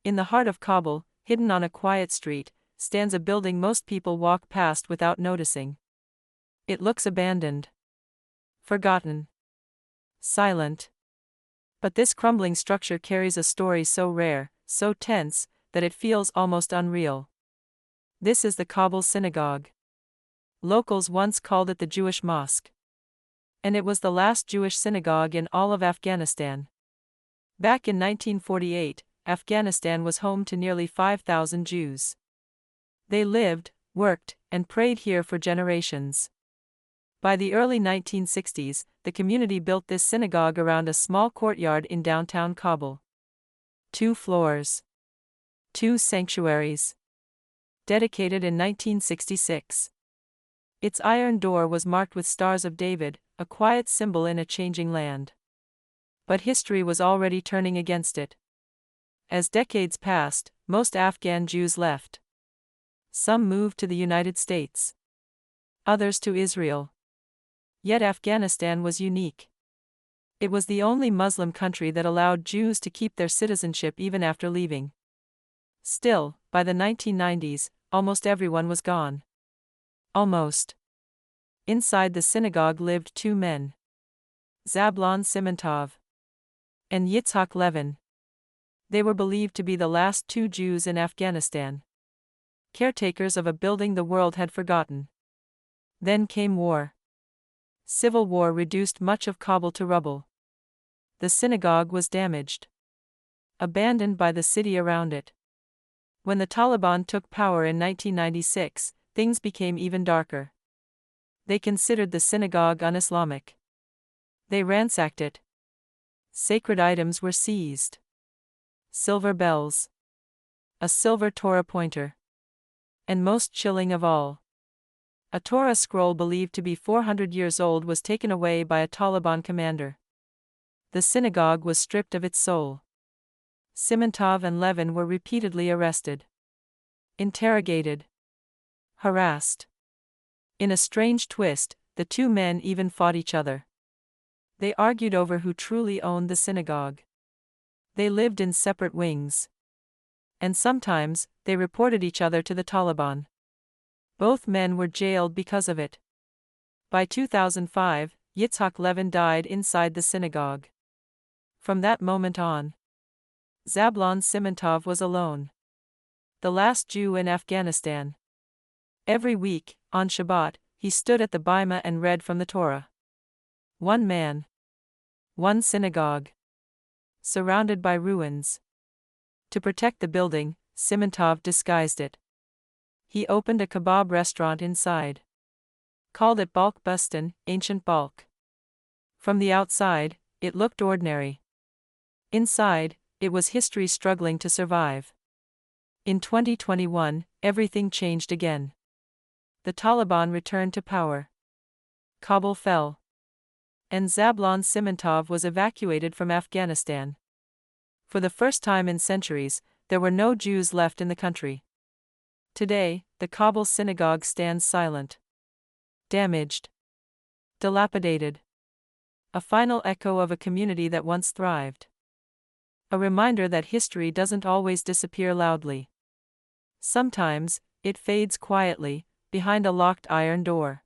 In the heart of Kabul, hidden on a quiet street, stands a building most people walk past without noticing. It looks abandoned, forgotten, silent. But this crumbling structure carries a story so rare, so tense, that it feels almost unreal. This is the Kabul Synagogue. Locals once called it the Jewish Mosque. And it was the last Jewish synagogue in all of Afghanistan. Back in 1948, Afghanistan was home to nearly 5,000 Jews. They lived, worked, and prayed here for generations. By the early 1960s, the community built this synagogue around a small courtyard in downtown Kabul. 2 floors. 2 sanctuaries. Dedicated in 1966. Its iron door was marked with Stars of David, a quiet symbol in a changing land. But history was already turning against it. As decades passed, most Afghan Jews left. Some moved to the United States. Others to Israel. Yet Afghanistan was unique. It was the only Muslim country that allowed Jews to keep their citizenship even after leaving. Still, by the 1990s, almost everyone was gone. Almost. Inside the synagogue lived 2 men. Zablon Simantov and Yitzhak Levin. They were believed to be the last 2 Jews in Afghanistan. Caretakers of a building the world had forgotten. Then came war. Civil war reduced much of Kabul to rubble. The synagogue was damaged. Abandoned by the city around it. When the Taliban took power in 1996, things became even darker. They considered the synagogue un-Islamic. They ransacked it. Sacred items were seized. Silver bells. A silver Torah pointer. And most chilling of all, a Torah scroll believed to be 400 years old was taken away by a Taliban commander. The synagogue was stripped of its soul. Simantov and Levin were repeatedly arrested. Interrogated. Harassed. In a strange twist, the 2 men even fought each other. They argued over who truly owned the synagogue. They lived in separate wings. And sometimes, they reported each other to the Taliban. Both men were jailed because of it. By 2005, Yitzhak Levin died inside the synagogue. From that moment on, Zablon Simantov was alone. The last Jew in Afghanistan. Every week, on Shabbat, he stood at the bima and read from the Torah. 1 man. 1 synagogue. Surrounded by ruins. To protect the building, Simantov disguised it. He opened a kebab restaurant inside. Called it Balk Bustan, ancient Balk. From the outside, it looked ordinary. Inside, it was history struggling to survive. In 2021, everything changed again. The Taliban returned to power. Kabul fell. And Zablon Simantov was evacuated from Afghanistan. For the first time in centuries, there were no Jews left in the country. Today, the Kabul synagogue stands silent. Damaged. Dilapidated. A final echo of a community that once thrived. A reminder that history doesn't always disappear loudly. Sometimes, it fades quietly, behind a locked iron door.